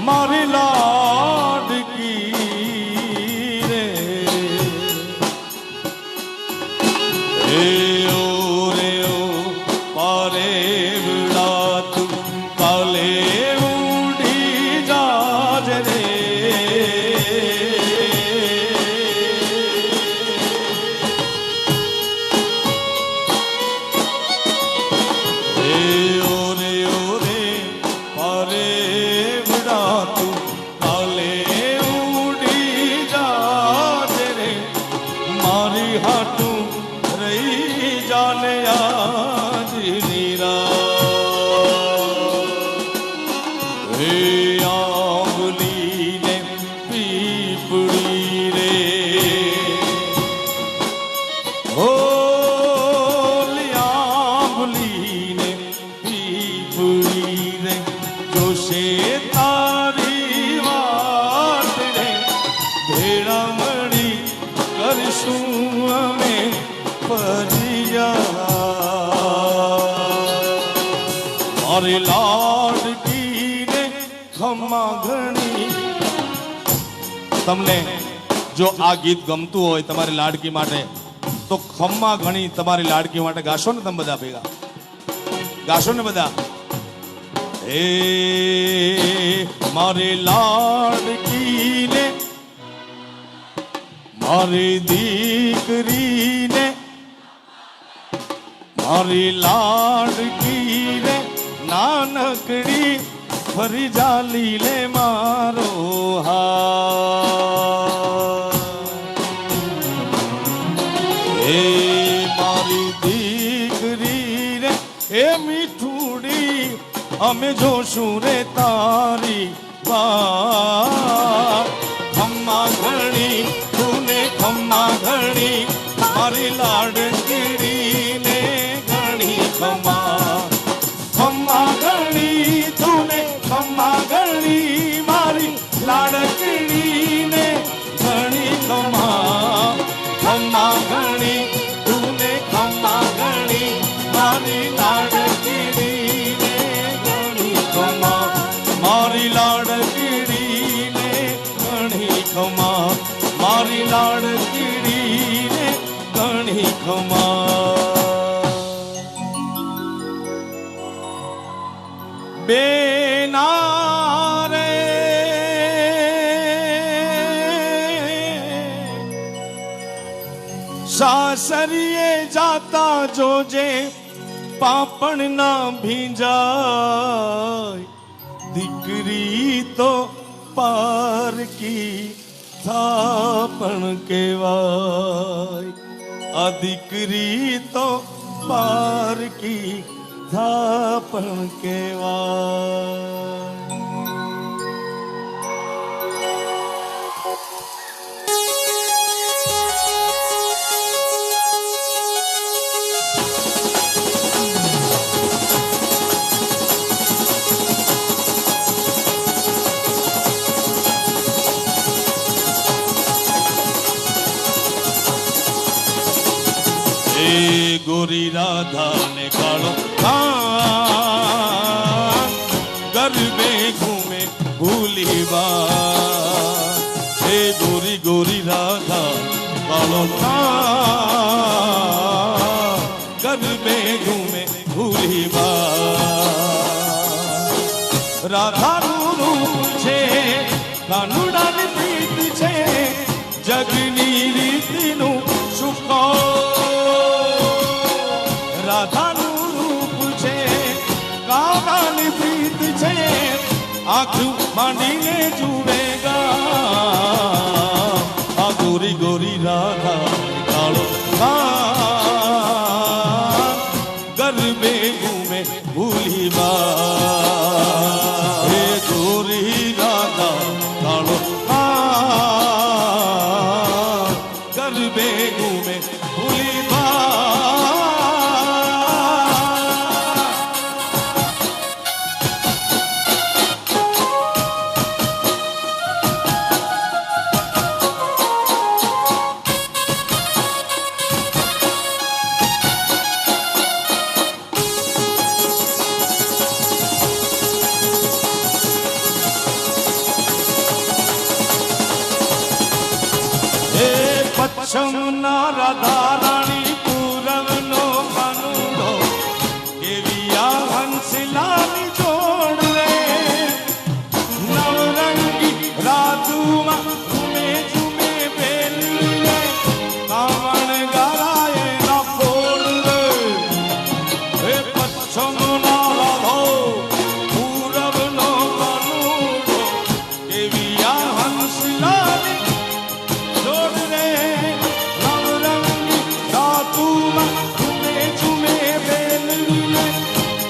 मारी लाडकी रे ओ रे ओ पारे विड़ा तू काले उड़ी जाज रे મારી લાડકી ને ખમ્મા ઘણી. તમને જો આ ગીત ગમતું હોય તમારી લાડકી માટે તો ખમ્મા ઘણી તમારી લાડકી માટે ગાશો ને તમે બધા ભેગા ગાશો ને બધા. એ મારી લાડકી ને મારી દીકરી ને મારી લાડકી ને નાનકડી ફરી જાલી લે મારો હા. એ મારી દીકરી રે એ મીઠુડી અમે જોશું રે તારી વાત. ખમ્મા ઘણી તુને ખમ્મા ઘણી મારી લાડકડી ને ઘણી ખમ્મા. ખમ્મા ઘણી તુને ખમ્મા ઘણી મારી લાડકડી ને ઘણી ખમ્મા. ખમ્મા ઘણી તુને ખમ્મા ઘણી મારી લાડકડી ને ઘણી ખમ્મા. મારી લાડકડી ને ઘણી ખમ્મા. મારી લાડકડી ને ઘણી ખમ્મા. બેના રે સાસરીએ જાતા જોજે પાપણ ના ભીંજાય. દીકરી તો પારકી થાપણ કેવાય. આ દીકરી તો પારકી થાપણ કેવાય. ગોરી રાધા ને કાળો ખાન ગરબે ઘૂમે ભૂલી બા. હે ગોરી ગોરી રાધા કાળો ખાન ગરબે ઘૂમે ભૂલી બા. રાધાનું રૂપ છે કાનુડાની પ્રીત છે જગની રીતનું સુખો. રાધાનું રૂપ છે કાનાની પ્રીત છે આંખું માંડીને જુવેગા. આ ગોરી ગોરી રાધા કાળો ગરબે ઘૂમે ભૂલી બા. હે ગોરી રાધા કાળો ગરબે ઘૂમે ભૂલી બા. પચ્છમના રાધા રાણી પૂરવનો કાનુડો એવિયા હંસલાની જોડ રે નવરંગી રાતુમાં ઝુમે ઝુમે બેલી રે કાવણ ગારાએ ના ફોડ રે હે પચ્છમના રાધો પૂરવનો કાનુડો એવિયા હંસલાની જોડ રે નવરંગી રાતુમાં ઝુમે ઝુમે બેલી રે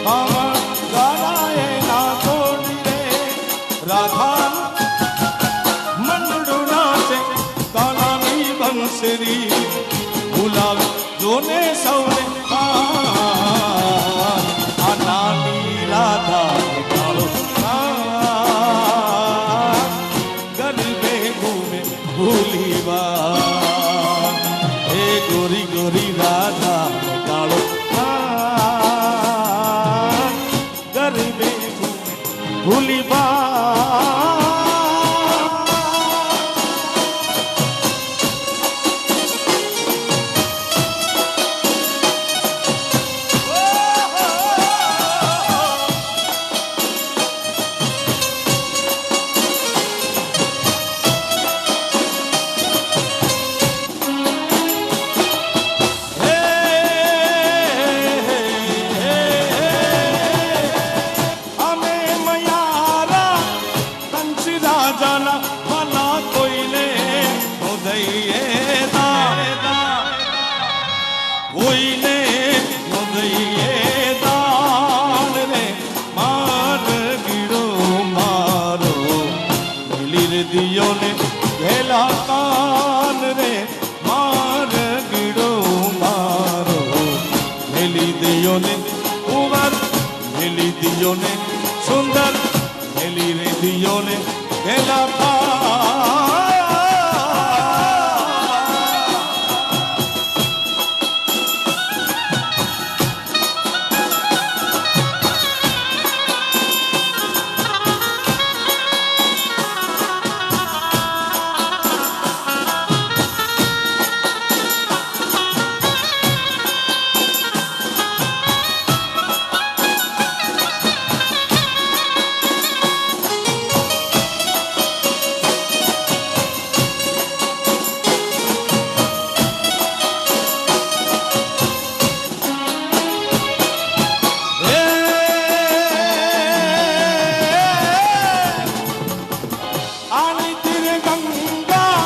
કાવણ ગારાએ ના ફોડ રે રાધા મંડળું નાચે કાનાની બંસરી બોલાવે જોને સૌને આ નાની રાધા કાળો ગરબે ઘૂમે ભૂલીવા હે ગોરી ગોરી રાધા કાળો ગરબે ઘૂમે ભૂલીવા અમે મયારા કંચી રાજાના ભલા કોઈને નોંધઈએ કોઈને નોંધઈએ દાન રે માર ગીડો મારો મિલી રે દિયો ને ઘેલા કાન રે માર ગીડો મારો મિલી દિયો ને ઉમર મિલી દિયો ને સુંદર મિલી રે દિયો ને ઘેલા કાન આની તીર ગંગા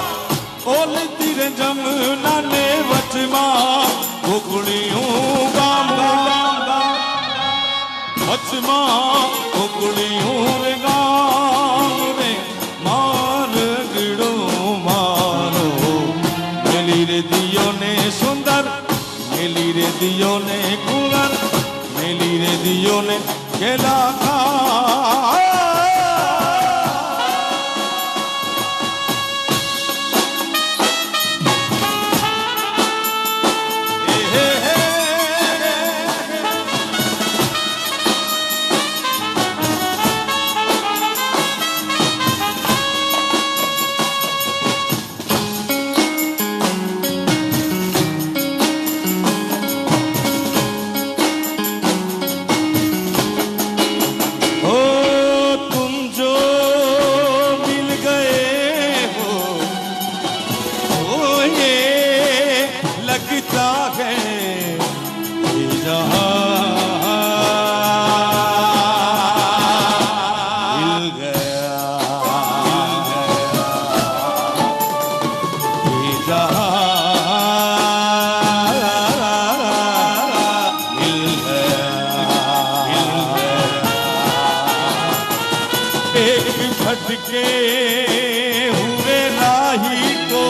ઓલી તીર જમના ને વચમાં ગોકુળિયું ગામ વચમાં ગોકુળિયું રે ગામ રે માર ગીડો મારો મેલી રે દિયો ને સુંદર મેલી રે દિયો ને કુંવર મેલી રે દિયો ને ખેલા ખા लगता है ये जहां हिल गया ये जहां हिल गया एक भटके हुए राही को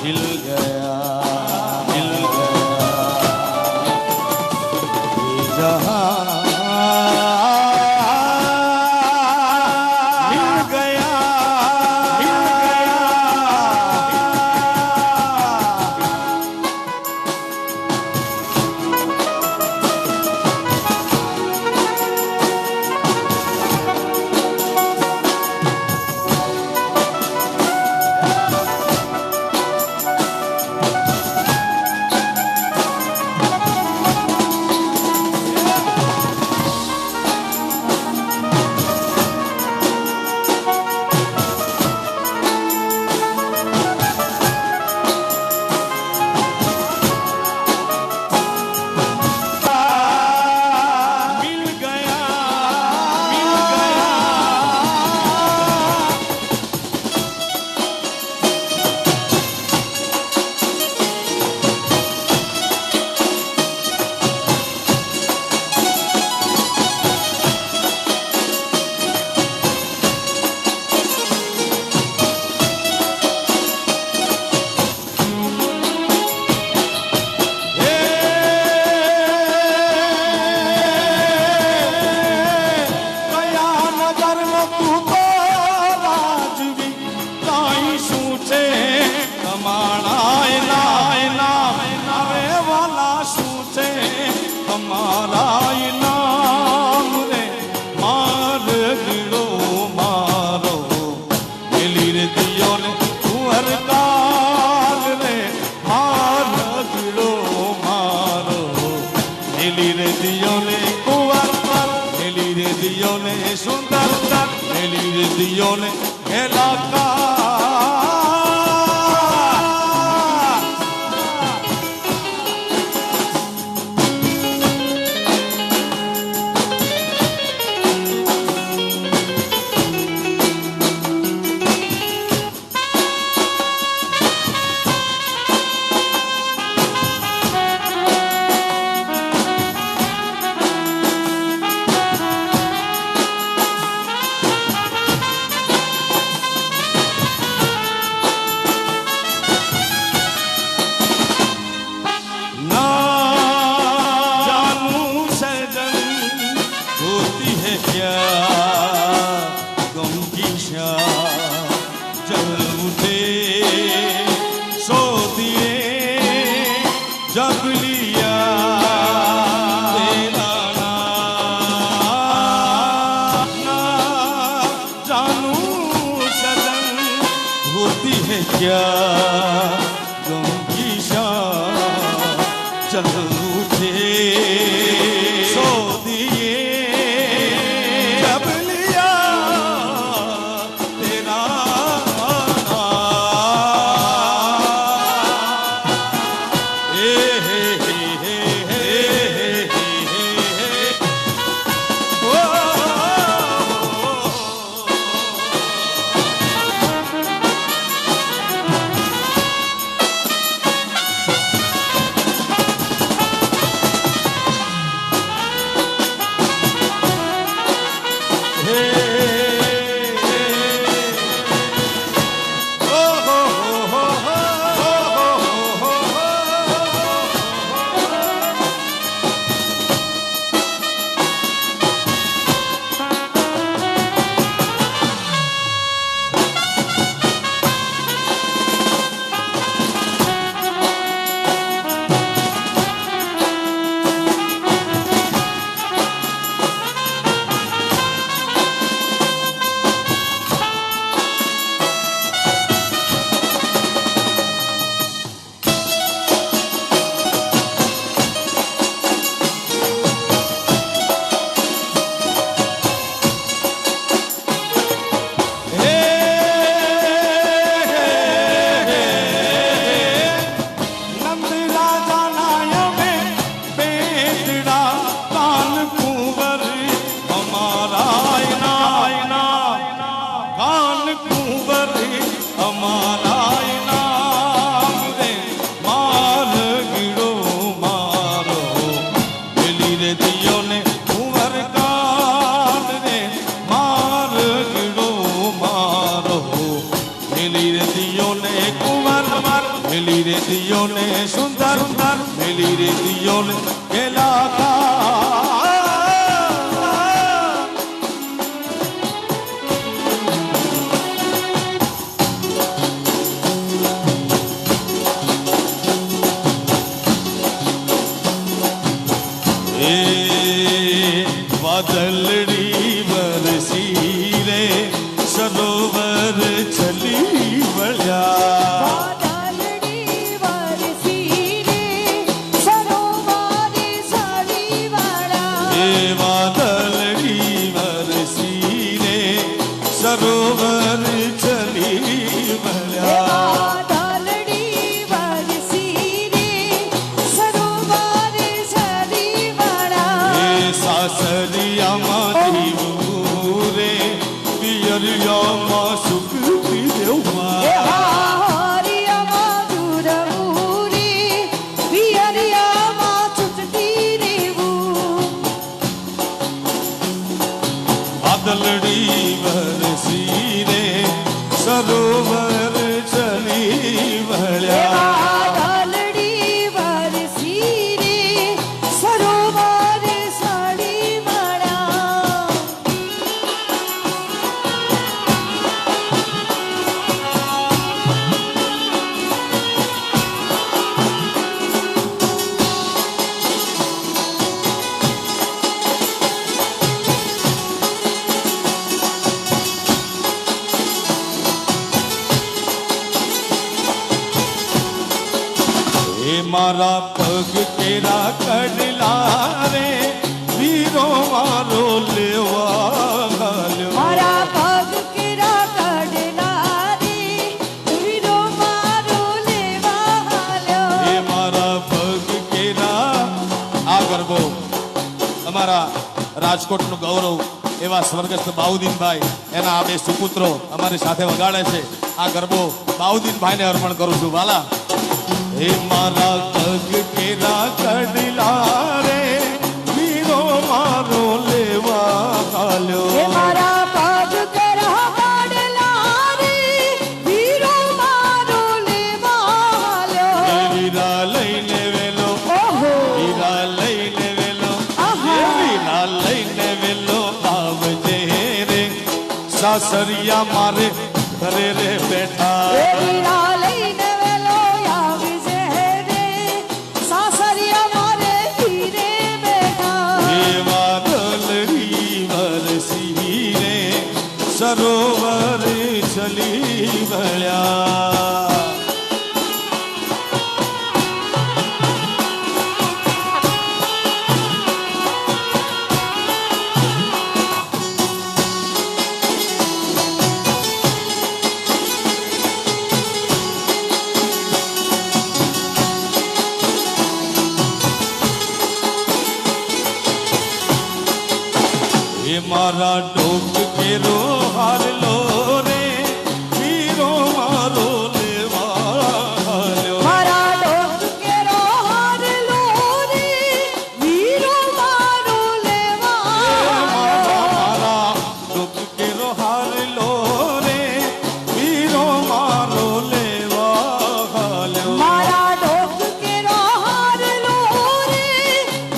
हिल गया दियो ने खेला का जब लिया तेरा ना जानू सजन होती है क्या गम की शाम चल उठे सो दिए जब लिया तेरा मिली रे दियो ने सुंदर सुंदर मिली रे दियो ने केला का बादलड़ी बरसी रे सरोवर चली बड़ा सरोवर चली भला दालड़ी बरसी रे सरोवर चली भला सासरिया माती रे पियरिया मा सुख देवा हरिया मधुर रे पियरिया मा छुटती रेवू बादलड़ी सरोवर चली भला दालड़ी बरसी रे सरोवर चली भला मारा पग केरा कड़ला रे वीरो मारो लेवा मारा पग के રાજકોટનું ગૌરવ એવા સ્વર્ગસ્થ બાઉદીનભાઈ એના આ બે સુપુત્રો અમારી સાથે વગાડે છે. આ ગરબો બાઉદીનભાઈને અર્પણ કરું છું. વાલા હે મારા કગ કેરા કડલા રે વીરો મારો લેવા હાલ્યો. હે મારા પગ કરા પાડલા રે વીરો મારો લેવા હાલ્યો. વીરા લઈને વેલો ઓહો વીરા લઈને વેલો આહા. વીરા લઈને વેલો આવજે રે સાસરિયા મારે ઘરે રે બેઠા. એ વીરા લઈને વેલો આવી છે રે સાસરિયા મારે ધીરે બેઠા. એવા દલડી વરસી રે સરોવર ચલી વળ્યા. મારા ડોક કેરો હારલો રે વીરો મારો લેવા હાલ્યો. મારા ડોક કેરો હારલો રે વીરો મારો લેવા હાલ્યો. મારા ડોક કેરો હારલો રે વીરો મારો લેવા હાલ્યો. મારા ડોક કેરો હારલો રે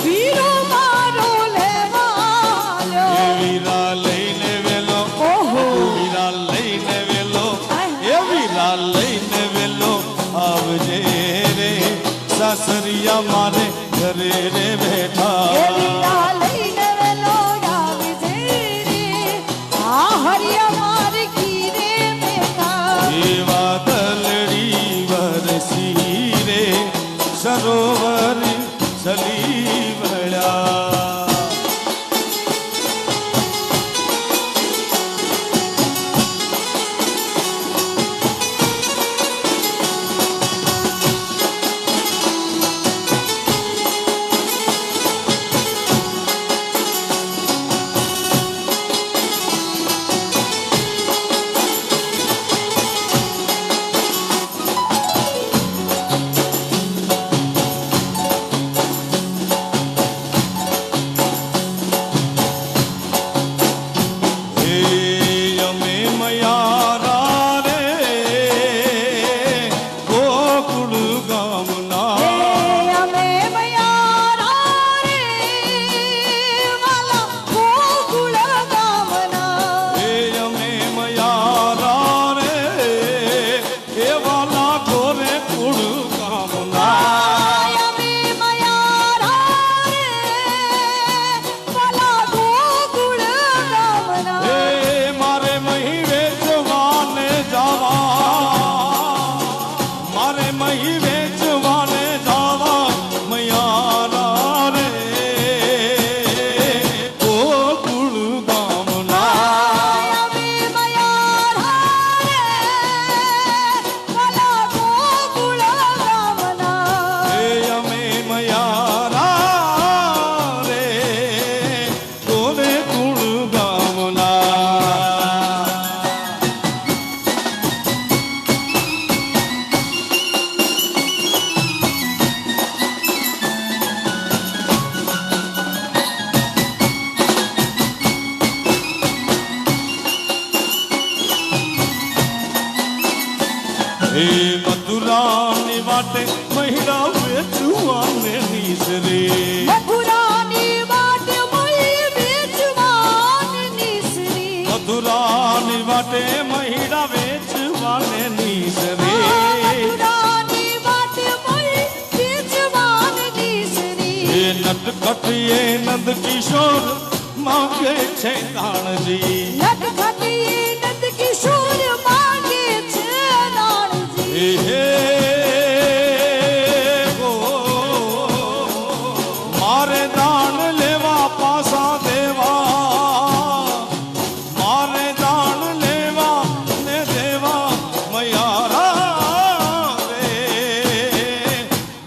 વીરો મારો લેવા હાલ્યો. વીરા લઈને વેલો ઓહો વીરા લઈને વેલો એ વીરા લઈને વેલો આવજે રે સાસરિયા મારે ઘરે રે એ બેઠા. વીરા લઈને વેલો આવી છે રે આ હરિયા મારી ઘીરે બેઠા. એવા દલડી વરસી રે સરોવર ચલી વળ્યા. હે મથુરાની વાટે મહિડા વેચવાને નીસરે. મથુરાની વાટે મહી વેચવાને નીસરી. મથુરાની વાટે મહિડા વેચવાને નીસરે. મથુરાની વાટે મહી વેચવાને નીસરી. એ નટખટ એ નંદ કિશોર માંગે છે દાણજી. નટખટ એ નંદ કિશોર માંગે છે દાણજી. હે ગો મારે દાન લેવા પાસા દેવા. મારે દાન લેવા ને દેવા મયારા રે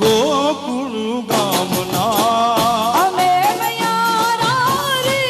ગોકુળ ગામના. અમે મયારા રે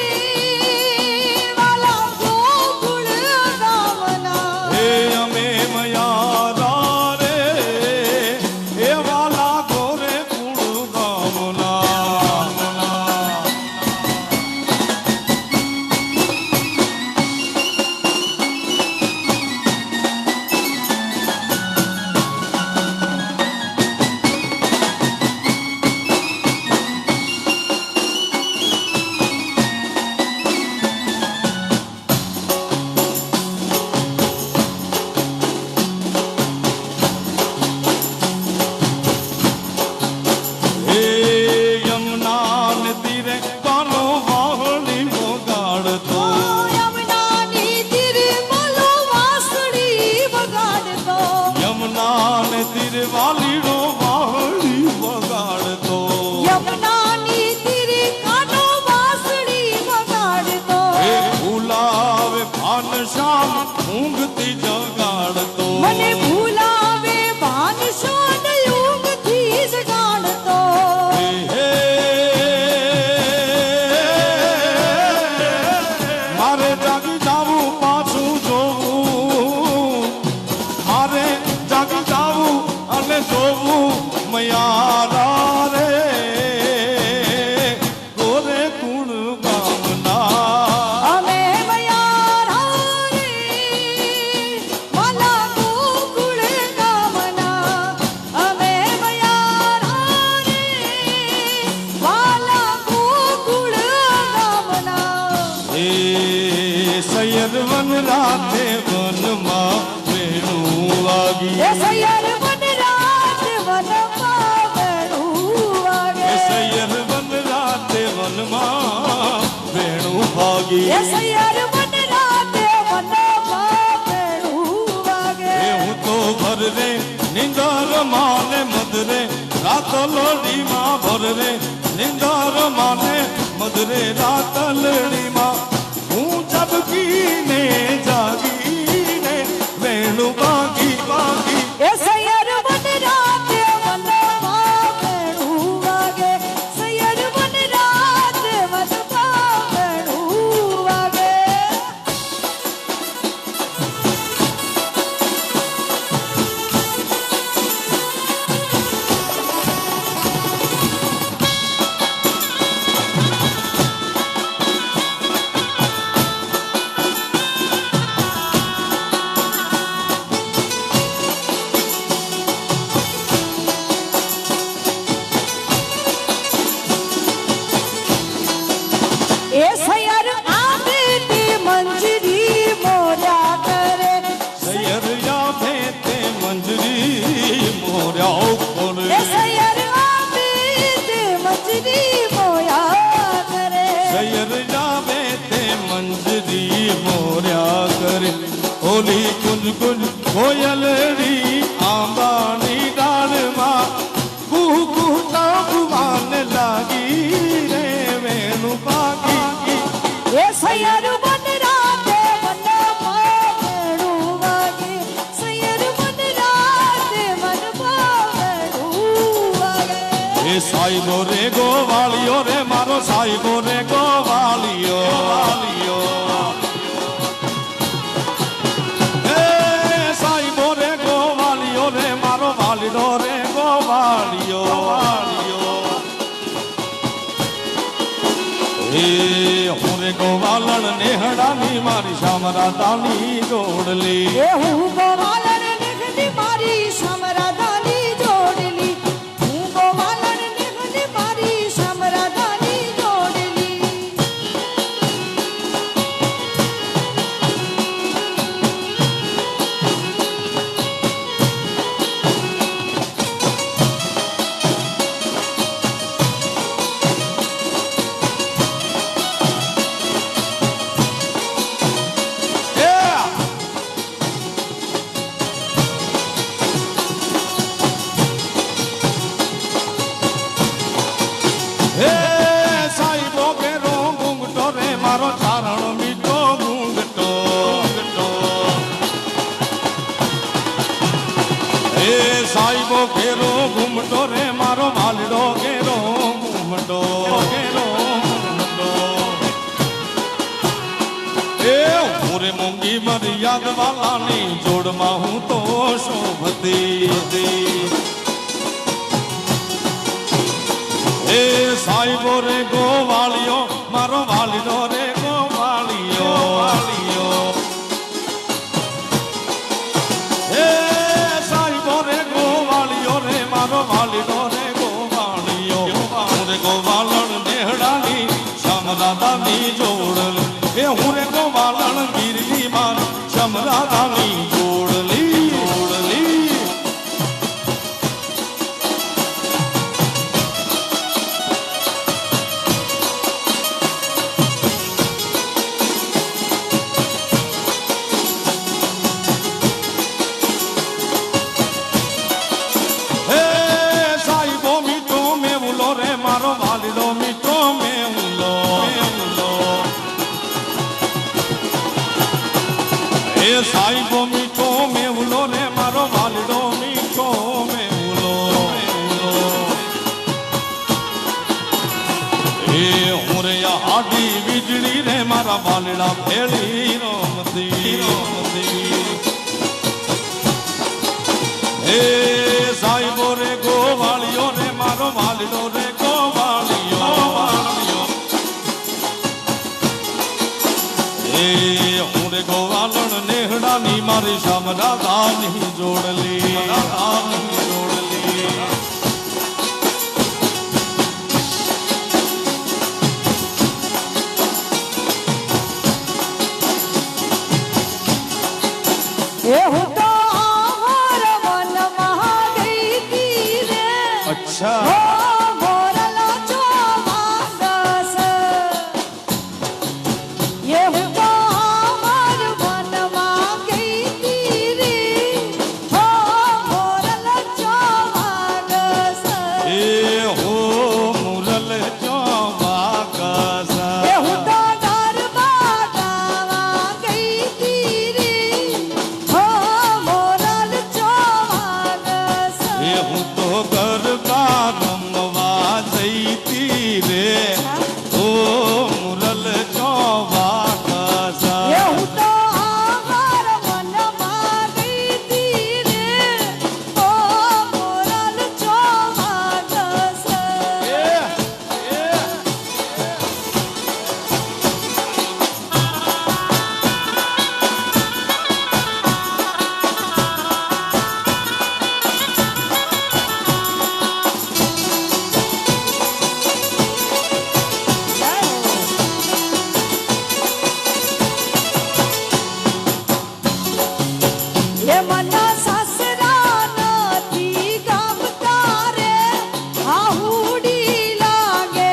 તીરે વાલીડો વાહડી વગાડતો યમુનાની તીરે કાનો વાંસળી વગાડતો એ ભૂલાવે ભાન શ્યામ ઊંઘતી જગાડતો મને ભૂલાવે ભાન શાન યુગથી જગાડતો હે મારે જાગી જાવું પાછું જોવું મારે જાગી જાવું અને જોવું મયારા રે ગોરે ગુણ ગામના અમે મયારા રે વાલા ગોકુળ ગામના અમે મયારા રે વાલા ગોકુળ ગામના એ સૈયદ વન રાતે વનમાં વેણું વાગી એ સૈયર વન રાત વનમાં વેણું વાગે એ સૈયદ વન રાતે વનમાં વેણું ભાગી એ સૈયર વન રાત વનમાં વેણું વાગે એ હું તો ભર રે નિંદર માને મદરે રાતલડીમાં ભર રે નિંદર માને મદરે રાતલડીમાં હું જબકીને જાગીને વેણું ભાગી ભાગી એ સૈયર વન રાત વનમાં વેણું વાગે સૈયર વન રાત વનમાં વેણું વાગે એ સૈયર આંબે તે મંજરી મોર્યા કરે સૈયર યાદે તે મંજરી મોર્યા ઉપર એ સૈયર આંબે તે મંજરી મોર્યા કરે સૈયર જાવે તે મંજરી મોર્યા કરે ઓલી કુંજ કુંજ કોયલડી આંબાની ડાળમાં કુહુ કુહુ તાંબવાને લાગી રે વેણું ભાગી એ સૈયર વન રાતે વનમાં વેણું વાગે સૈયર વન રાતે વનમાં વેણું વાગે એ સાઈબો રે ગોવાળિયો રે મારો સાઈબો રે ગોવાળિયો વાળિયો એ સાઈબો રે ગોવાળિયો રે મારો વાલીડો રે ગોવાળિયો વાળિયો એ હું રે ગોવાલણ નેહડાની મારી શામરાતાની જોડલી એ હું ગોવાલણ નિઘની મારી સમરાધાની જોડલી હું ગોવાલણ નિઘની મારી સમરાધાની જોડલી હે સાઈબો કેરો ઘૂંઘટો રે મારો ચારણ મીઠો ઘૂંઘટો હે સાઈબો કેરો ઘૂમટો રે મારો વાલડો કેરો ઘૂમટો એ હું રે મૂંગી મર્યાદ વાલાની જોડમાં હું તો શોભતી એ સાઈબો રે ગોવાળિયો મારો વાલીડો રે ગોવાળિયો વાળિયો એ સાઈબો રે ગોવાળિયો રે મારો વાલીડો રે ગોવાળિયો હું રે ગોવાલણ નેહડાની શ્યામદાદાની જોડલ એ હું રે ગોવાલણ ગીરની માર શ્યામદાદાની જોડલી હે સાહેબો રે ગોવાળિયો ને મારો માલડો રે ગોવાળિયો હે હું રે ગોવાલણ નેહડાની મારી શામરાદાની જોડલી જોડલી એ હું તો આહાર વનમાં ગઈ તી રે અચ્છા ઓ મોરલા જો માંગસ એ હું તો આહાર વનમાં ગઈ તી રે ઓ મોરલા જો માંગસ એ હો મુરલ ચોવાકસ એ હું તો ગરબા ગાવા ગઈ તી રે ઓ મોરલ જો માંગસ એ હું તો ગરબા રમવા જઈતી રે ઓ મુરલ ચોવાકસ એ હું તો આહાર વનમાં ગઈ તી રે ઓ મોરલ જો માંગસ એ મના સાસરા નથી ગમતા રે આહુડી લાગે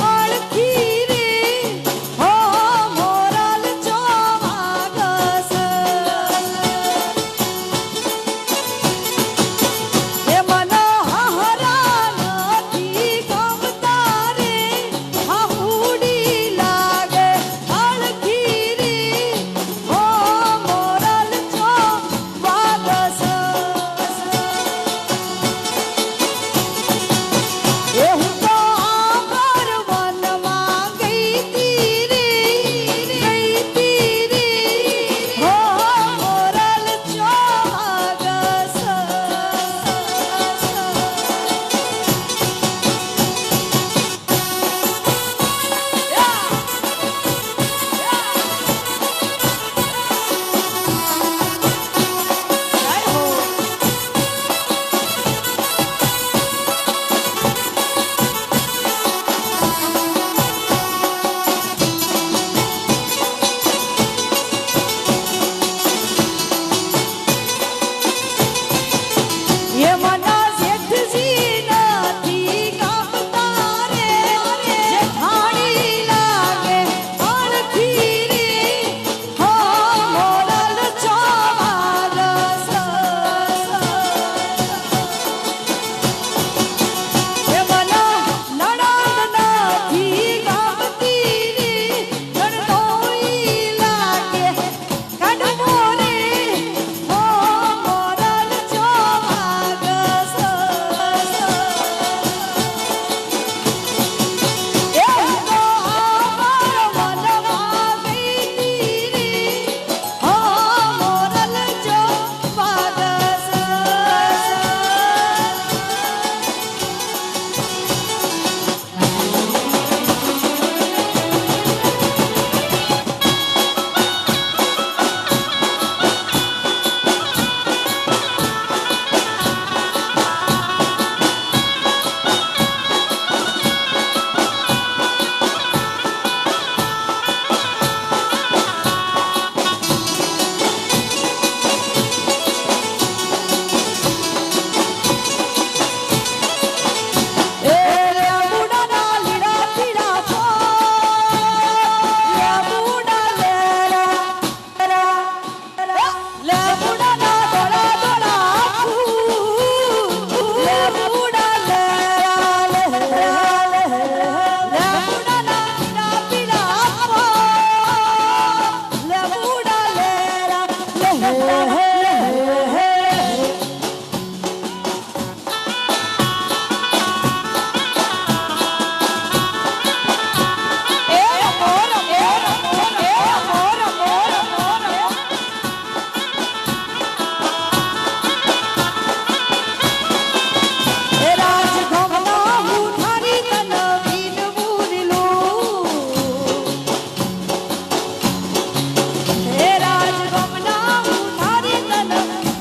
અળખી રે હો મોરલ જો માંગસ એ મના હારા નથી ગમતા રે આહુડી લાગે અળખી રે હો મોરલ જો માંગસ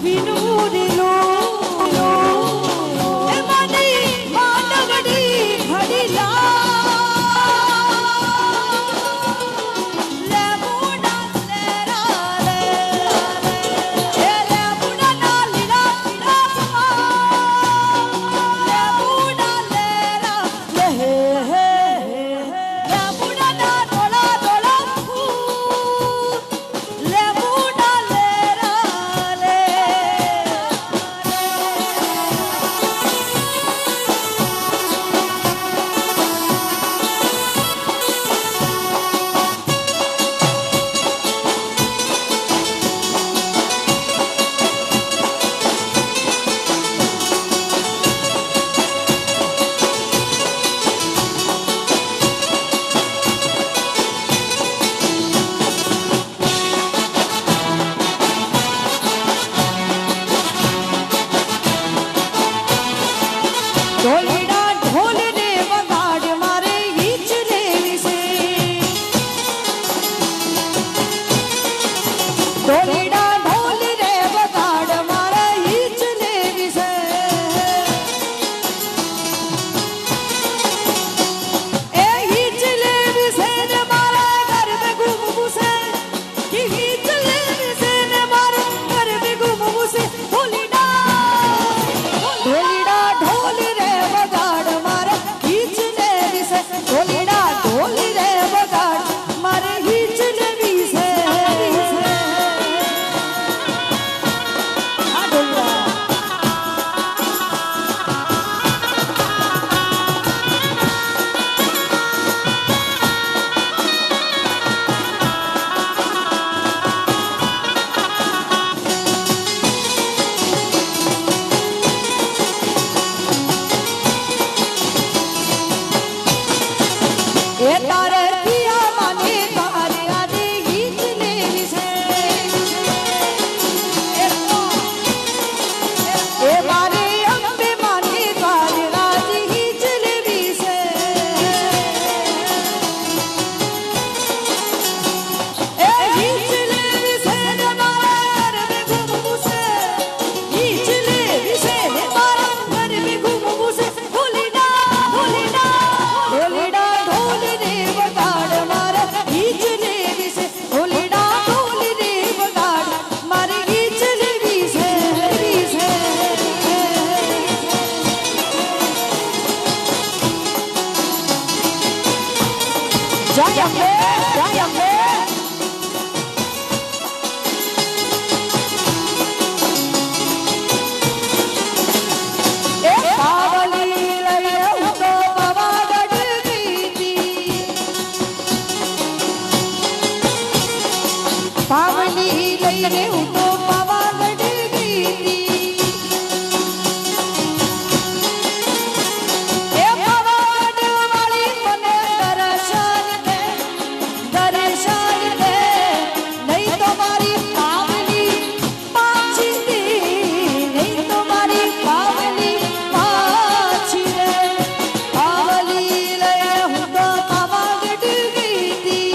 વિનુરીલો એ માની માનવડી ઘડીલા લે મુડા લેરા લે એ લે મુડા ના લીલા લીલા લે મુડા લેરા લે હે હે લે મુડા ના ડોલા ડોલા લે મુડા લેરા લે ઢોલીડા ઢોલને વગાડ મારે ગીચ લેવી છે ઢોલીડા ઢોલને વગાડ મારે ગીચ લેવી છે એ ગીચ લેવી છે ને મારા ગરબે ઘૂમવું છે કે ગીચ લેવી છે ને મારા ગરબે ઘૂમવું છે ઢોલીડા ઢોલીડા ઢોલ રે વગાડ મારે ગીચ લેવી છે ઢોલીડા ઢોલ રે વગાડ મારે ગીચ લેવી છે આ ઢોલીડા એ તારે પિયા માને તારે આજે ગીત લેવી છે એ મારે અંબે માને તારે આજે ગીત લેવી છે એ ગીત લેવી છે ને મારા ઘરે ઘૂમવું છે ગીત લેવી છે ને મારા ઘરે ઘૂમવું છે ઢોલીડા ઢોલીડા ઢોલીડા ઢોલ રે વગાડ મારે ગીચ લેવી છે ઢોલીડા ઢોલ રે વગાડ મારે ગીચ લેવી છે જય અંબે જય અંબે એ પાવલી લઈને હું તો પાવાગઢ ગઈ તી પાવલી લઈને હું તો પાવાગઢ ગઈ તી એ પાવાગઢ વાળી મને દર્શન દે નહીં તો મારી પાવલી પાછી દે નહીં તો મારી પાવલી પાછી રે પાવલી લઈને હું તો પાવાગઢ ગઈ તી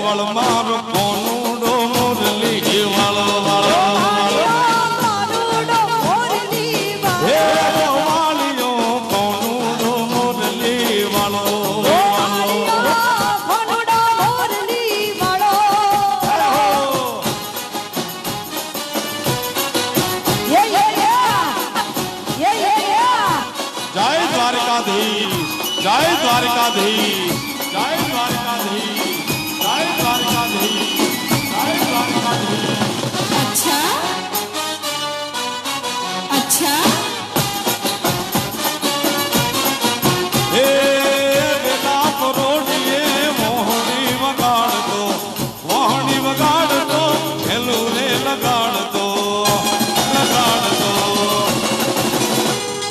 ગોવાળ મારો કોનુડો મોરલી વાળો વાળો जय द्वारकाधीश जय द्वारकाधीश जय द्वारकाधीश जय द्वारकाधीश। अच्छा अच्छा हे बेटा रोडिये मोहनी वगाड़ दो हेलू रे लगाड़ दो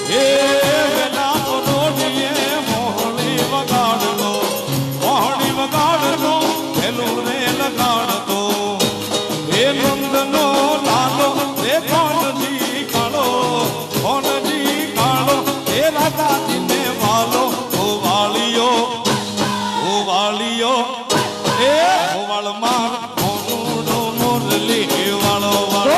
हे बेटा रोडिये लगाड़ दो हे नंदनो लालो हे कौन जी कालो हे राधा जी ने वालो ओ वालियो हे वाल मार कोनुडो मोरली वालो वालो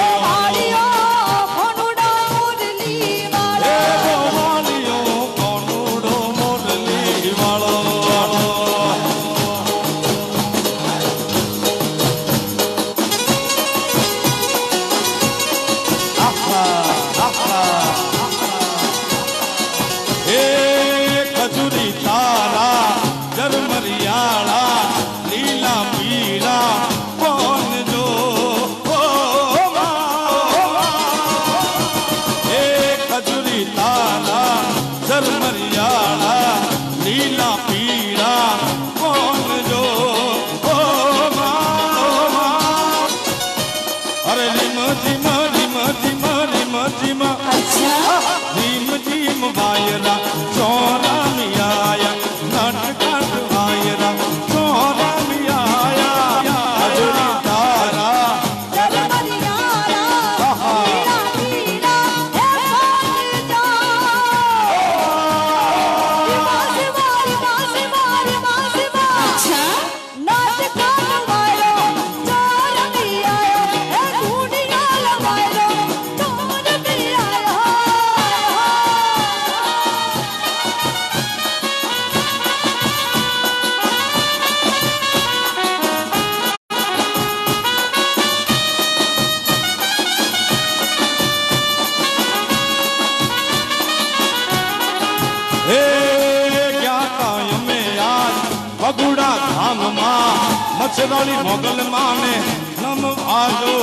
मछराली मोगल माने नम आजो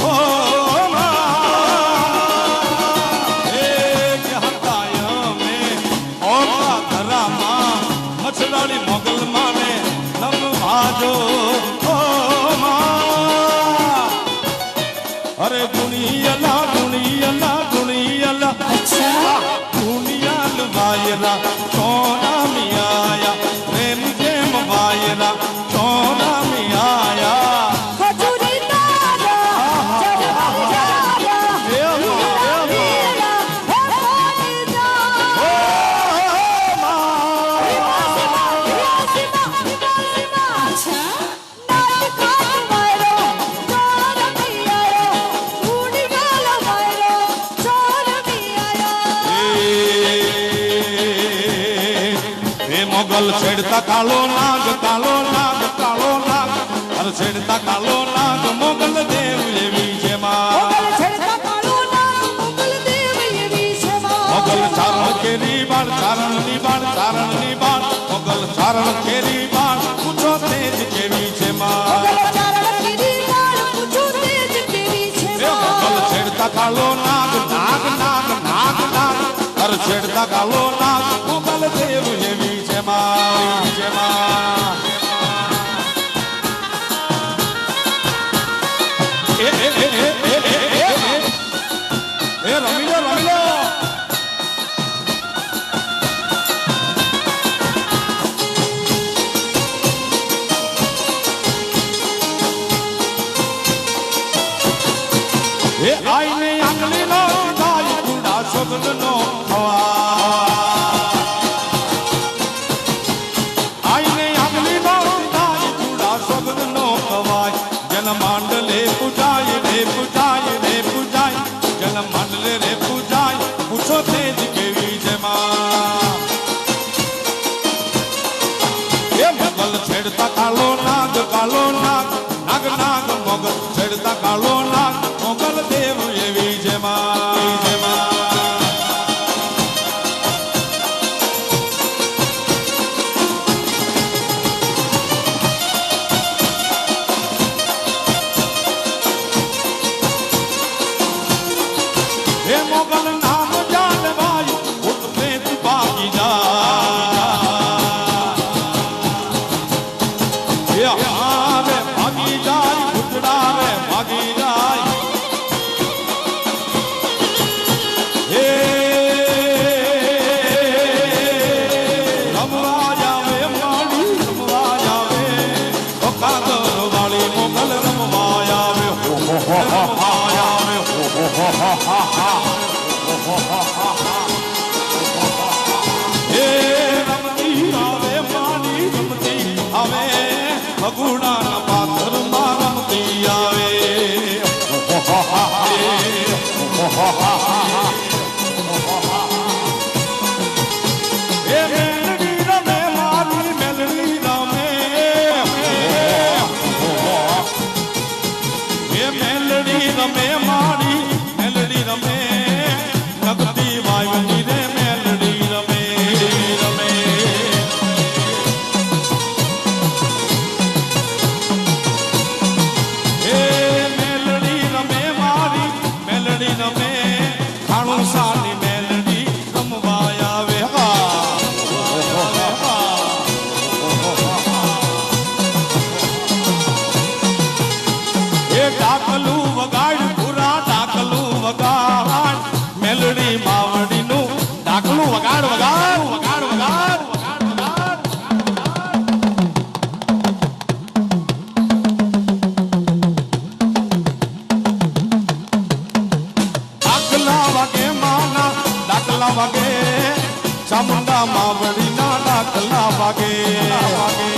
ओ मछराली मोगल माने नम आजो ओ अरे दुनिया अच्छा दुनिया वायरा सोना मियाया प्रेम जेम वायरा सोना मियाया खजूरी तारा मोगल छेड़ता कालो नाग अरे छेड़ता कालो नाग मोगल देव ये विजय मोगल चारण केरी बाण मोगल चारण केरी बाण पूछो तेज के विजय मोगल छेड़ता कालो नाग अरे छेड़ता कालो नाग मोगल देव ये विजय रमिलो आईने आंगली नो दाई कुड़ा शब्द नो हवा आईने आंगली नो दाई कुड़ा शब्द રે ભાગી જાય ભૂતડા રે ભાગી જાય હે રમવા જાવે માડી રમવા જાવે કાદર વાળી મોગલ રમવા આવે રમવા આવે હે રમતી આવે માડી રમતી આવે ભગુડાના પાથરમાં રમતી આવે એ મેલડી રમે મારી મેલડી રમે એ મેલડી રમે મારી મેલડી રમે નગતી વાયની રે મેલડી રમે રમે એ મેલડી રમે મારી મેલડી રમે ખાણું સાની મેલડી રમવા આવે એ ડાકલું વગાડ પૂરા ડાકલું વગાડ મેલડી માવડીનું ડાકલું વગાડ વગાડ વગાડ વગાડ વગાડ વગાડ ડાકલા વાગે માના ડાકલા વાગે ચામુંડા માવડીના ડાકલા વાગે વાગે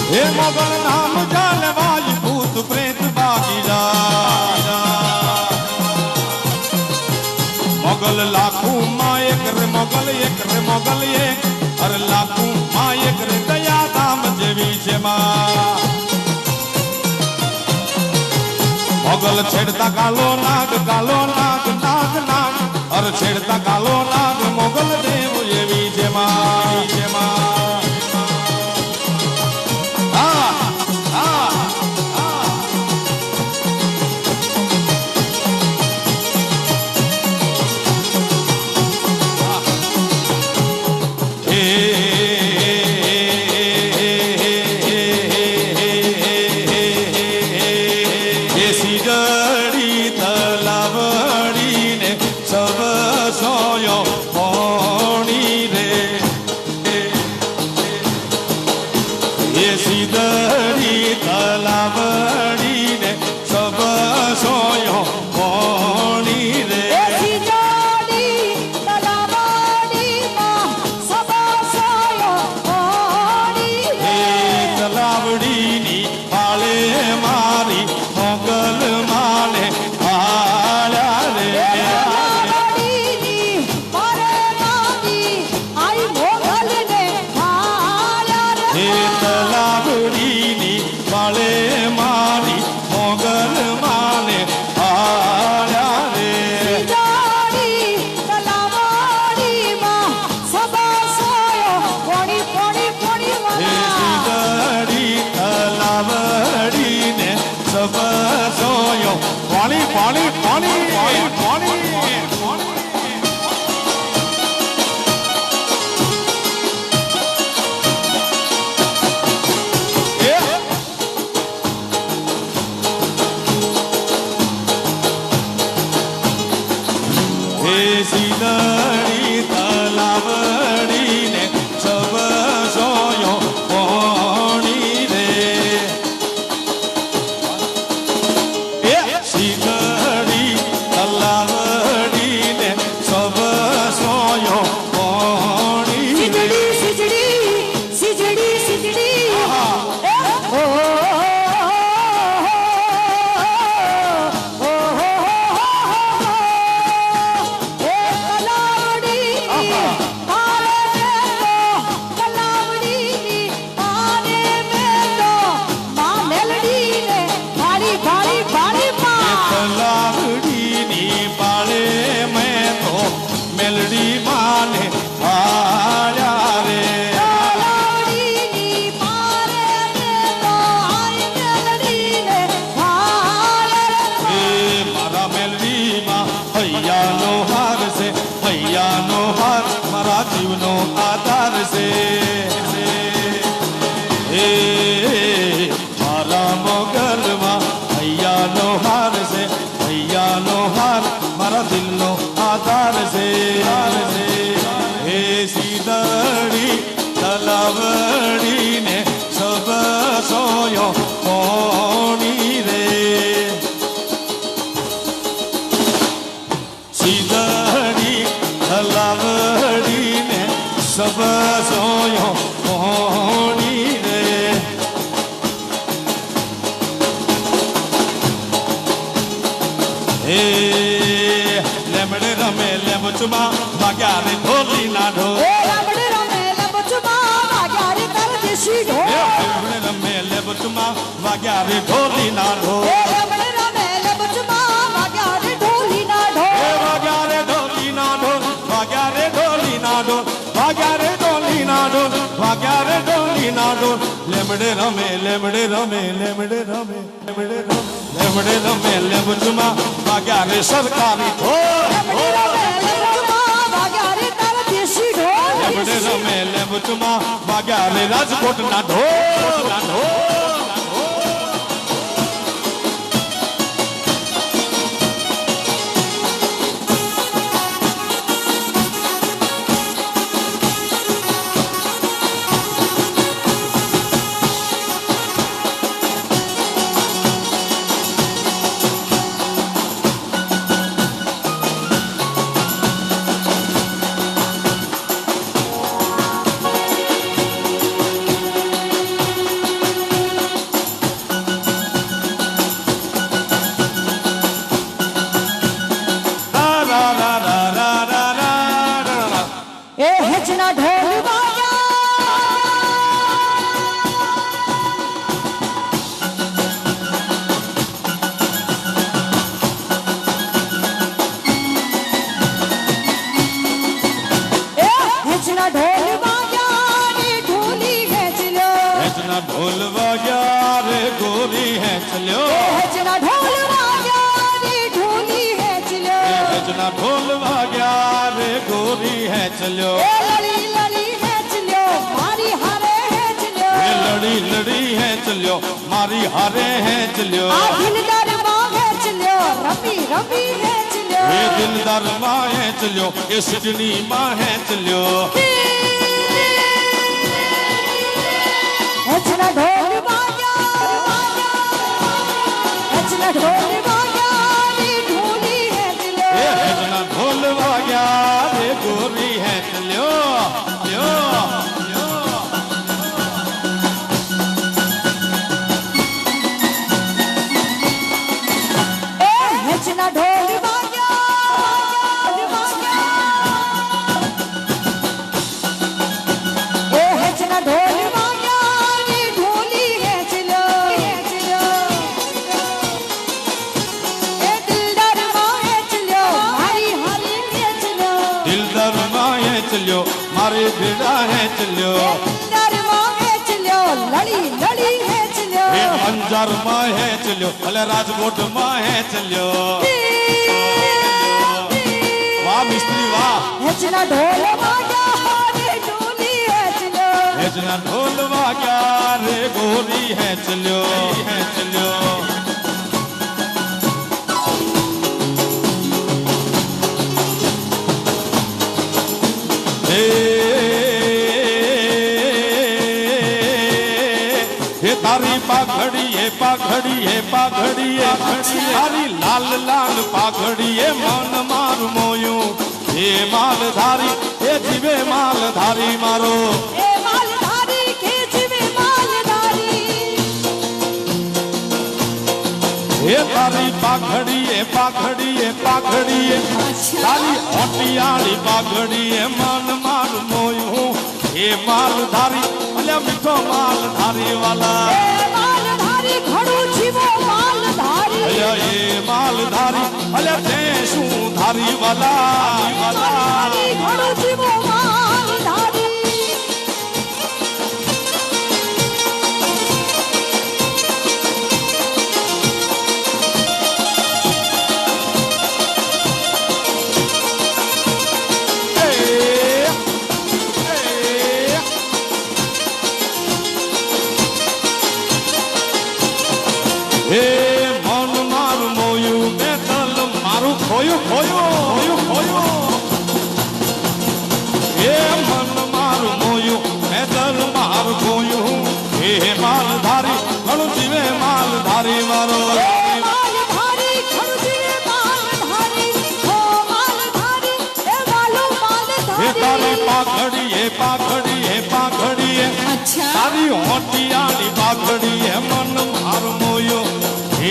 હે મોગલ નામ જાલે વાજ ભૂત પ્રેત ભાગી જા મોગલ લાખું માં એક રે મોગલ એક રે મોગલ એક અરે લાખું માં એક રે દયા ધામ જેવી છે માં મોગલ છેડતા કાલો નાગ નાગ નાગ અરે છેડતા કાલો નાગ મોગલ દેવ એવી છે માં સીધડી તલાવડીને સબ સોયો કોણી રે સીધડી તલાવડીમાં સબ સોયો કોણી રે તલાવડીની પાળે મારી મોગલ માને આળ્યા રે તલાવડીની મારે મારી આઈ મોગલને આળ્યા રે તલાવડીની પાળે મારી મોગલ માને આળ્યા રે સીધડી તલાવડીમાં સબ સોયો કોણી કોણી કોણી સીધડી તલાવડીને સબ સોયો પાણી પાણી પાણી પાણી પાણી સીધડી તલાવડીને સબ સોયો કોણી રે સીધડી તલાવડીને સબ સોયો કોણી રે સીજડી ભૈયાનો હાર છે ભૈયાનો હાર મારા જીવનો આધાર છે એ મારા મોગલમાં ભૈયાનો હાર છે ભૈયાનો હાર મારા દિલનો આધાર છે એ સીધડી તલાવડીને સબ સોયો કોણી રે સીધડી તલાવડીને સબ સોયો કોણી રે એ લેમડે રમે લેમચુમાં વાગ્યા રે ઢોલી ના ઢોલ એ રમડે રમે લંબચુમાં વાગ્યા રે તાર દેશી ઢોલ લેમડે રમે લેમચુમાં વાગ્યા રે ઢોલી ના ઢોલ એ રમડે રમે લંબચુમાં વાગ્યા રે ઢોલી ના ઢોલ એ વાગ્યા રે ઢોલી ના ઢોલ વાગ્યા રે ઢોલી ના ઢોલ વાગ્યા રે ઢોલી ના ઢોલ વાગ્યા રે ઢોલી ના ઢોલ લેમડે રમે લેમડે રમે લેમડે રમે લેમડે રમે લેમડે રમે લેમચુમાં વાગ્યા રે સરકારી ઢોલ રમડે રમે લંબચુમાં વાગ્યા રે તાર દેશી ઢોલ લેમડે રમે લેમચુમાં વાગ્યા રે રાજકોટના ઢોલ ના ઢોલ એ હેચના ઢોલ હેચના ઢોલ વાગ્યા ને ઢોલી હેચ લ્યો હેચના ઢોલ વાગ્યા રે ગોરી હેચ લ્યો હેચના ઢોલ વાગ્યા ને ઢોલી હેચ લ્યો હેચના ઢોલ વાગ્યા રે ગોરી હેચ લ્યો એ લડી લડી હેચ લ્યો મારી હારે હેચ લ્યો એ લડી લડી હેચ લ્યો મારી હારે હેચ લ્યો આ દિલદાર માં હેચ લ્યો રમી રમી હેચ લ્યો એ દિલદાર માં હેચ લ્યો એ સિડની માં હેચ લ્યો હેચના ઢોલ વાગ્યા હેચના ઢોલ વાગ્યા ને ઢોલી હેચ એ લ્યો હેચના ઢોલ વાગ્યા રે ગોરી હેચ લ્યો લ્યો લ્યો એ હેચના ઢોલ વાગ્યા એ હેચના ઢોલ વાગ્યા ને ઢોલી હેચ લ્યો એ દિલદાર માં હેચ લ્યો મારી હારી હેચ લ્યો દિલદાર માં હેચ લ્યો મારી ભેડા હેચ લ્યો દિલદાર માં હેચ લ્યો લડી લડી હેચ લ્યો એ અંજાર માં હેચ લ્યો ભલે રાજકોટ માં હેચ લ્યો વાહ મિસ્ત્રી વાહ હેચના ઢોલ વાગ્યા ને ઢોલી હેચ લ્યો હેચના ઢોલ વાગ્યા રે ગોરી હેચ લ્યો હેચ લ્યો હે તારી પાઘડી હે પાઘડી હે પાઘડી હે તારી લાલ લાલ પાઘડી હે મન મારું મોયું હે માલધારી હે જીવે માલધારી મારો એ માલધારી ખેંચવે માલધારી હે તારી પાઘડી હે પાઘડી હે પાઘડી હે તારી ઓટિયાળી પાઘડી હે મન મારું મોયું હે માલધારી અલ્યા મીઠો માલધારી વાલા એ માલધારી ઘડું જીવો માલધારી અલ્યા એ માલધારી અલ્યા તે શું ધારી વાલા માલધારી ઘડું જીવો માલધારી એ મન મારું મોયું મેં તન મારું ખોયું એ માલધારી ઘણું જીવે માલધારી મારો માલધારી ઘણું જીવે માલધારી હો માલધારી એ વાલો એ માલધારી તારી પાઘડી એ પાઘડી એ પાઘડી એ અચ્છા તારી હોટિયાની પાઘડી એ મન મારું મોયું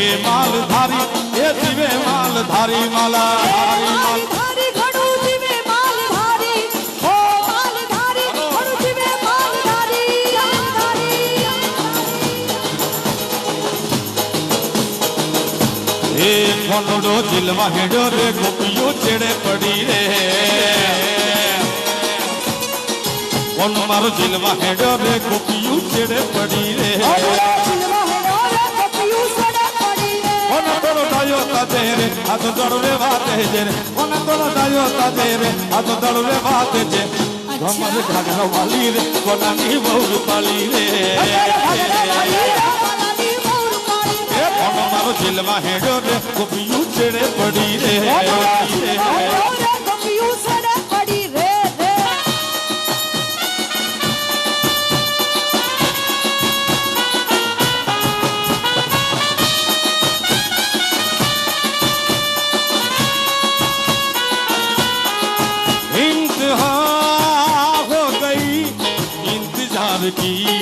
એ માલધારી એ જીવે માલધારી માલધારી માલધારી ઘણું જીવે માલધારી હો માલધારી ઘણું જીવે માલધારી એ કોનડો દિલવા હેડો રે ગોપીઓ ચેડે પડી રે કોન મારો દિલવા હેડો રે ગોપીઓ ચેડે પડી રે કોન તોરો ડાયો તાતે રે આ તો દડો રે વાતે છે રે કોન તોરો ડાયો તાતે રે આ તો દડો રે વાતે છે ગમર ઘાઘરા વાલી રે કોનાની બહુ પાલી રે કોન મારો દિલવા હેડો રે ગોપીઓ ચેડે પડી રે की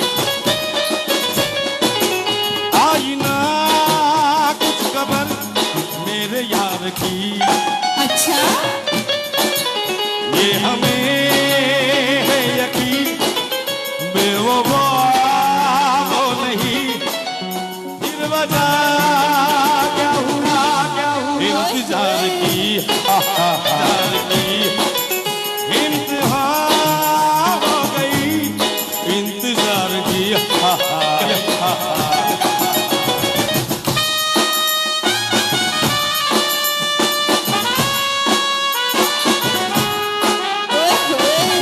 आई ना कुछ खबर मेरे यार की अच्छा ये हमें है यकीन बेवफा वो नहीं फिर वजह क्या हुआ इंतजार की इंतजार की इंतहा हो गई इंतजार की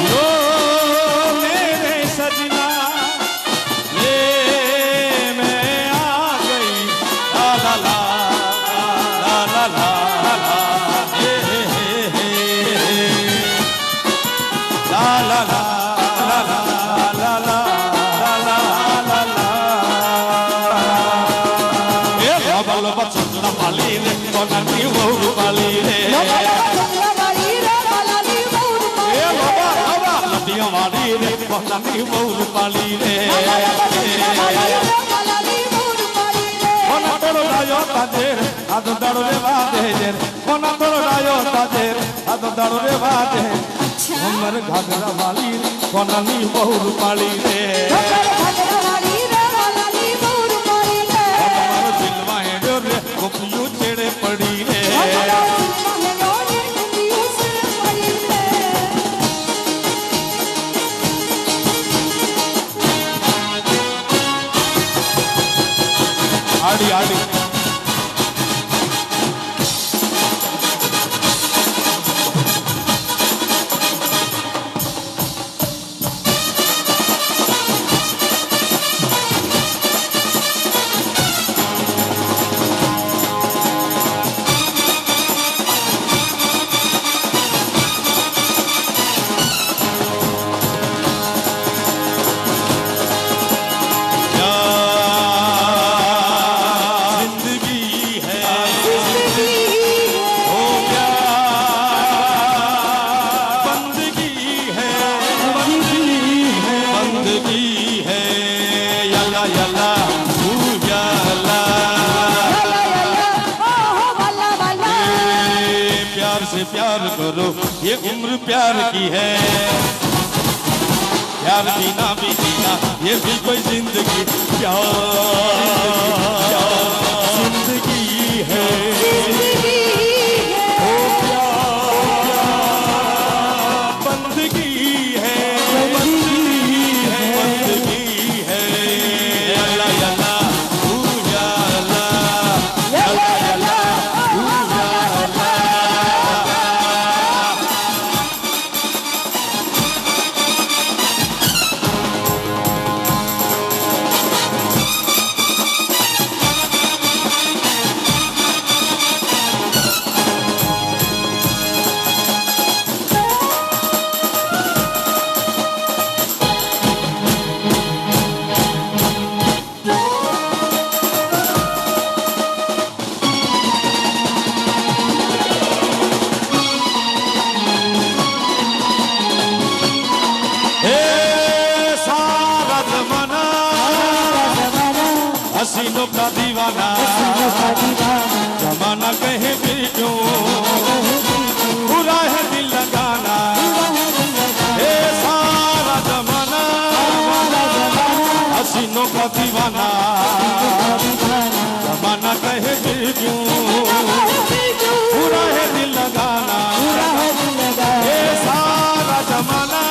लो मेरे सजना ले मैं आ गई ला ला ला ला ला ला ला हे ला ला ला पाली रे कोनानी बहु पाली रे ए बाबा बाबा लटिया वाली रे कोनानी बहु पाली रे कोना तोरो रायो ताजे आद दाड़ो रे वादे रे कोना तोरो रायो ताजे आद दाड़ो रे वादे हमर घाघरा वाली रे कोनानी बहु पाली रे गोपियों चेड़े पड़ी रे आड़ी आड़ी प्यार करो ये उम्र प्यार की है प्यार बिना भी जीना ये भी कोई जिंदगी प्यार जिंदगी है ओ प्यार बंदगी है बंदगी है बंदगी है अल्लाह अल्लाह तू या अल्लाह अल्लाह अल्लाह तू या का दीवाना जमाना कहे भी क्यों बुरा है दिल लगाना ये सारा जमाना हसीनों का दीवाना जमाना कहे भी क्यों बुरा है दिल लगाना ये सारा जमाना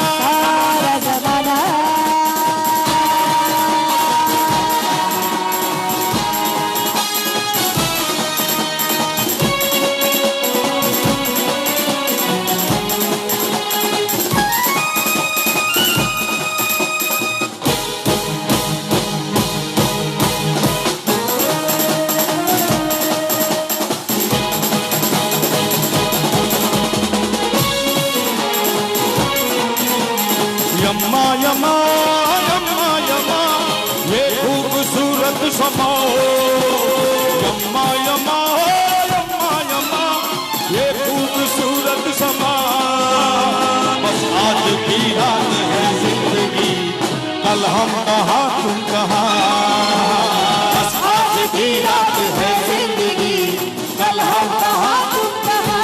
यम्मा यम्मा यम्मा यम्मा ये खूबसूरत समा यम्मा यम्मा यम्मा यम्मा ये खूबसूरत समा बस आज की रात है जिंदगी कल हम कहाँ तुम कहाँ बस आज की रात है जिंदगी कल हम कहाँ तुम कहाँ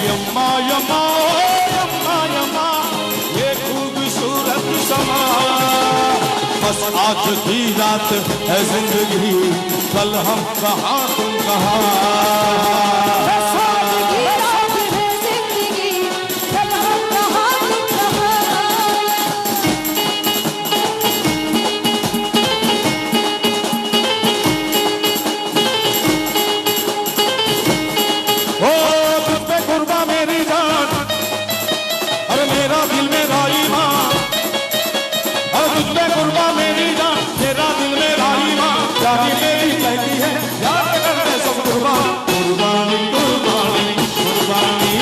यम्मा यम्मा यम्मा यम्मा खूबसूरत समा बस आज की रात है जिंदगी कल हम कहाँ तुम कहाँ बस आज की रात है जिंदगी कल हम कहाँ तुम कहाँ ओ तुझ पे कुर्बा मेरी जान अरे मेरा दिल मेरा ईमान तुझ पे कुर्बा मेरी जान तेरा दिल मेरा ईमान जानी मेरी कहती है याद करते सब कुर्बान कुर्बानी कुर्बानी कुर्बानी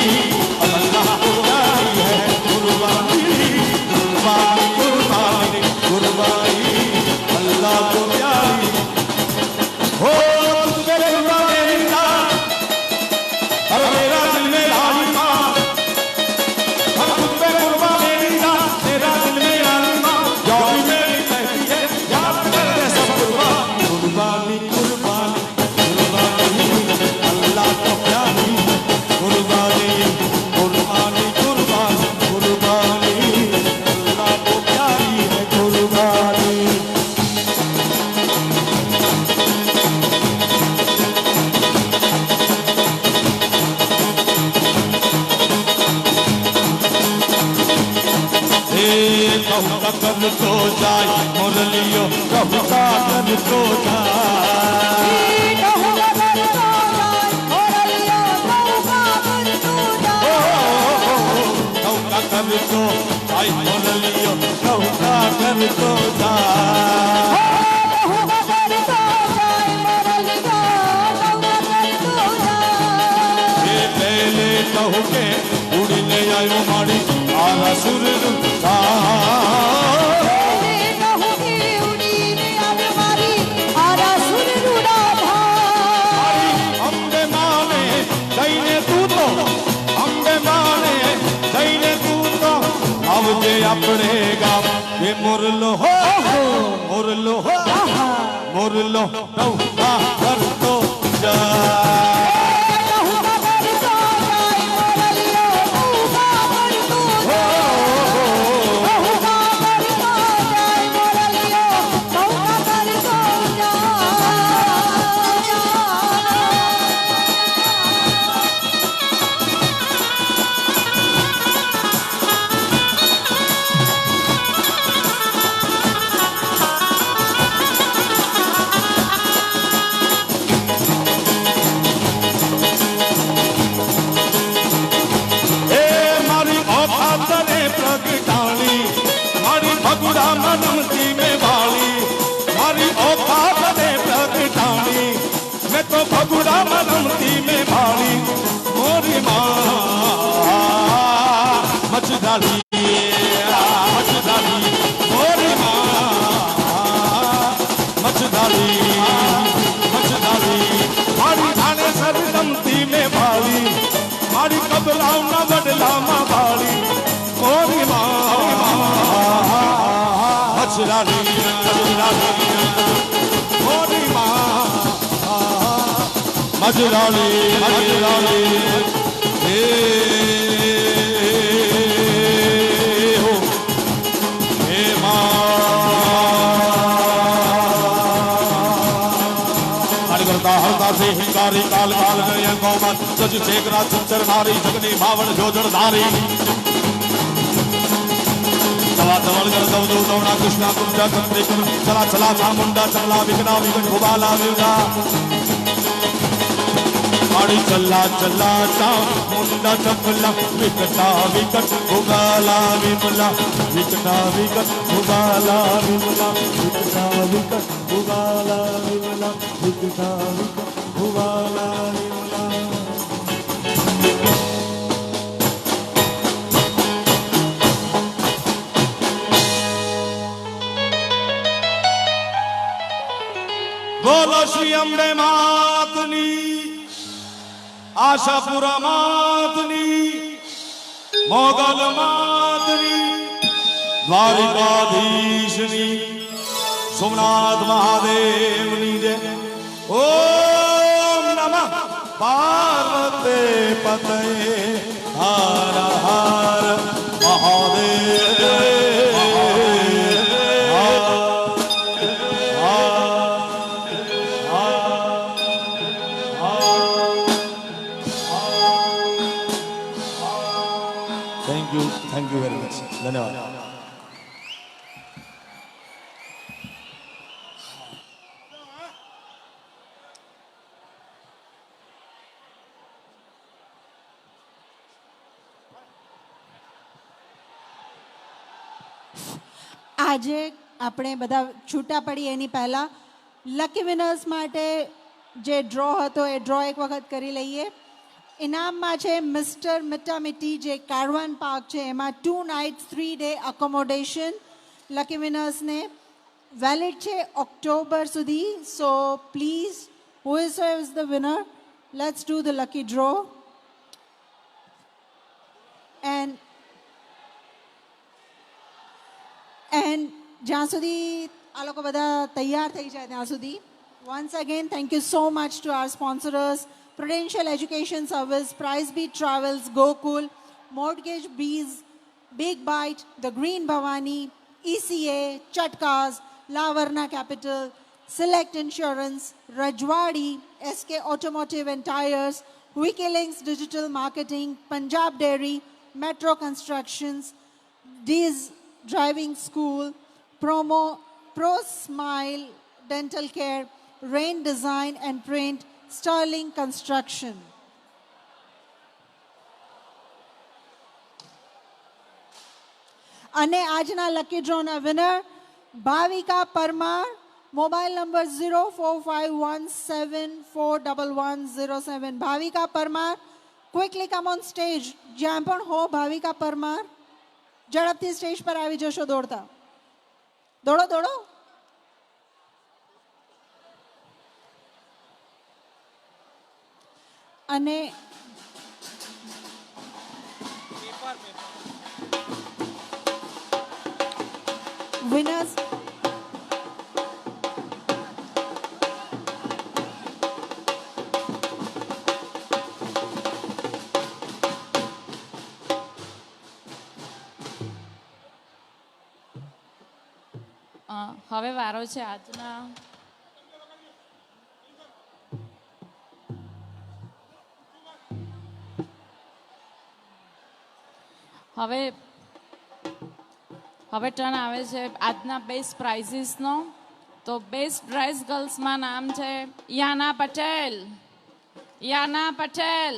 अल्लाह को प्यारी है कुर्बानी कुर्बानी कुर्बानी कुर्बानी अल्लाह को प्यारी हो तुझ पे कुर्बा मेरी जान अरे मेरा दिल मेरा ईमान तुझ पे कुर्बा मेरी जान तेरा दिल मेरा ईमान जानी मेरी कहती है याद करते सब कुर्बान कुर्बानी कुर्बानी कुर्बानी अल्लाह को प्यारी कुर्बानी कुर्बानी कुर्बानी कुर्बानी अल्लाह को प्यारी है कुर्बानी कहूँ का कर तो जाए मुरलियो कहूँ का कर तो जाए कहूँ का कर तो जाए मुरलियो कहूँ का कर तो जाए ये पहले कहूँ के उड़ने आयो मारी आरा सुर अम्बे माने दईने तू तो अम्बे माने दईने तू तो अब जे अपने गाँव ये मुरलो हो मुरलो हो मुरलो नौका कर तो जा मनमती में भाली मारी औकात ने प्रगटानी मैं तो भगुड़ा मनमती में भाली मोरी माँ मचदाली मोरी माँ मचदाली मारी थाने सरगमती में भाली मारी कबलाऊ न बदला माँ भाली मोरी माँ मचदाली मोरी મજરાળી હે હો હે માં કરતા હરતા સે હિંગારી કાલ કાલ ગણ્યા ગૌમત સજ શેખરા ચંચર નારી જગની ભાવણ જોજણ ધારી ધવલ કર દવ દવ દવણા કૃષ્ણા કુંજા કંત્રી કું ચલા ચલા ચામુંડા ચલા વિઘ્ના વિઘ્ન ભુબાલા વિઘ્ના આડી ચલા ચલા ચામુંડા ચપલા વિકટા વિકટ ભુબાલા વિમલા વિકટા વિકટ ભુબાલા વિમલા વિકટા વિકટ ભુબાલા વિમલા વિકટા વિકટ ભુબાલા વિમલા બોલો શ્રી અંબે માતની આશાપુરા માતની મોગલ માતની દ્વારિકાધીશની સોમનાથ મહાદેવની જય ઓમ નમઃ પાર્વતે પતય હર હર Mahadev thank you very much ધન્યવાદ આજે આપણે બધા છૂટા પડી એની પહેલાં લકી વિનર્સ માટે જે ડ્રો હતો એ ડ્રો એક વખત કરી લઈએ. ઇનામમાં છે મિસ્ટર મિટામિટી જે કારવાન પાર્ક છે એમાં 2 નાઇટ્સ 3 ડે અકોમોડેશન લકી વિનર્સને વેલિડ છે ઓક્ટોબર સુધી. So please who is the winner let's do the lucky draw and જ્યાં સુધી આ લોકો બધા તૈયાર થઈ જાય ત્યાં સુધી once again thank you so much to our sponsors Prudential Education Service, Price Beat Travels, Gokul, Mortgage Bees, Big Bite, The Green Bhavani, ECA, Chatkas, Lavarna Capital, Select Insurance, Rajwadi, SK Automotive and Tires, Wikilinks Digital Marketing, Punjab Dairy, Metro Constructions, D's Driving School, Pro Smile Dental Care, Rain Design and Print, Sterling Construction. અને આજના lucky ડ્રોના winner Bhavika Parmar, mobile number 0451741107. Bhavika Parmar, quickly come on stage. જ્યાં પણ હો ભાવિકા પરમાર, ઝડપથી stage પર આવી જશો દોડતા. દોડો દોડો. અને વિનર્સ હવે વારો છે આજના હવે ટર્ન આવે છે આજના બેસ્ટ પ્રાઇઝીસનો. તો બેસ્ટ ડ્રેસ ગર્લ્સમાં નામ છે યાના પટેલ. યાના પટેલ.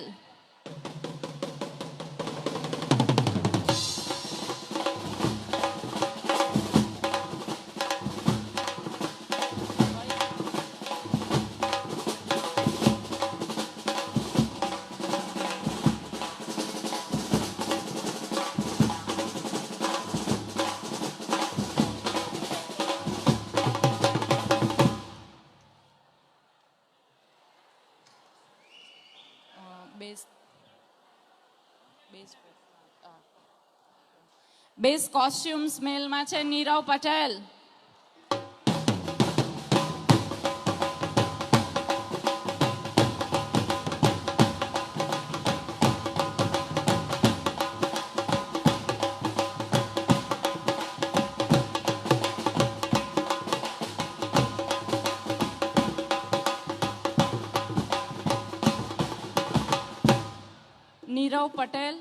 બેસ્ટ કોસ્ટ્યુમ્સ મેલમાં છે નીરવ પટેલ. નીરવ પટેલ,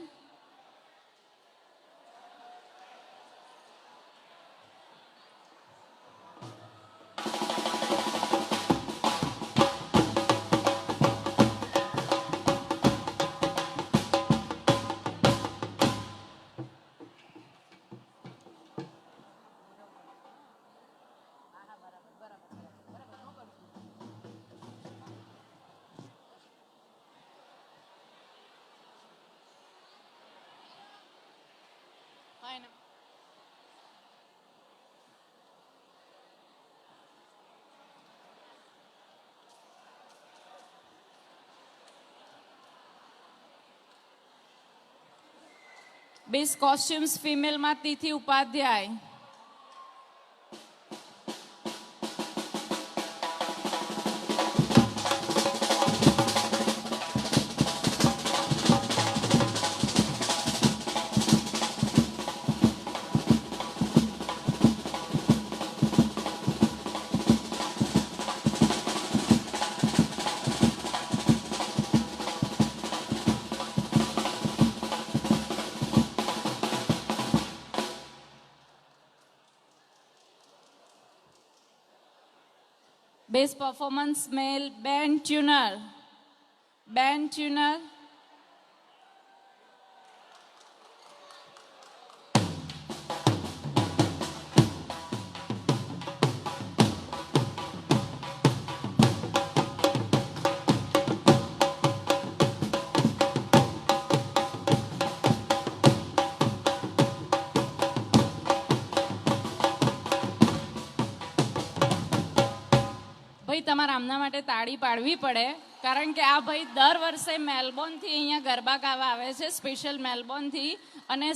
બેસ્ટ કોસ્ટ્યુમ્સ ફિમેલમાં તિથિ ઉપાધ્યાય, બેસ્ટ પરફોર્મન્સ મેલ બેન ટ્યુનર, બેન ટ્યુનર, ભાઈ તમારા આમના માટે તાળી પાડવી પડે કારણ કે આ ભાઈ દર વર્ષે મેલબોર્નથી અહીંયા ગરબા ગાવા આવે છે, સ્પેશિયલ મેલબોર્નથી, અને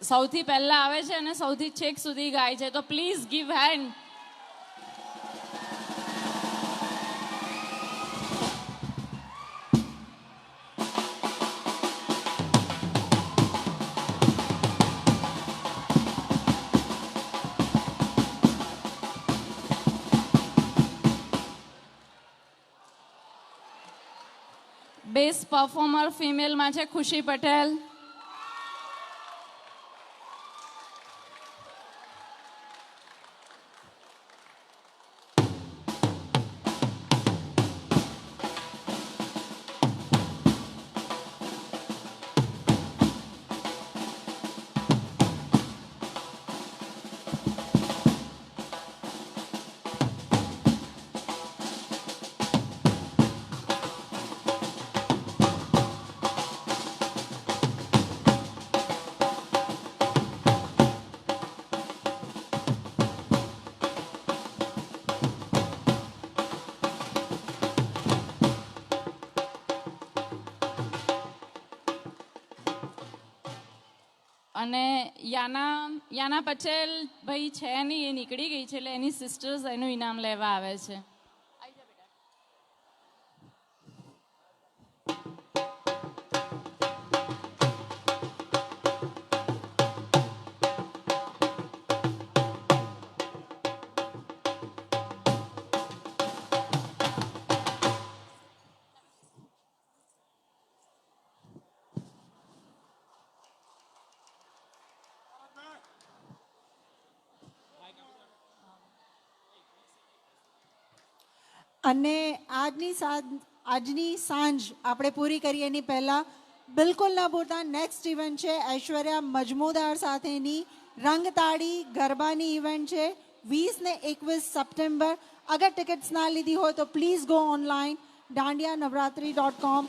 સૌથી પહેલા આવે છે અને સૌથી છેક સુધી ગાય છે, તો please give hand. Best performer ફિમેલમાં છે ખુશી પટેલ, અને યાના પટેલ ભાઈ છે નહીં, એ નીકળી ગઈ છે, એટલે એની સિસ્ટર્સ એનું ઇનામ લેવા આવે છે. અને આજની સાંજ આપણે પૂરી કરીએ એની પહેલાં બિલકુલ ના ભૂલતા નેક્સ્ટ ઇવેન્ટ છે ઐશ્વર્યા મજમુદાર સાથેની રંગતાળી ગરબાની ઇવેન્ટ છે 20 ને 21 સપ્ટેમ્બર. અગર ટિકિટ્સ ના લીધી હોય તો પ્લીઝ ગો ઓનલાઈન dandiyanavratri.com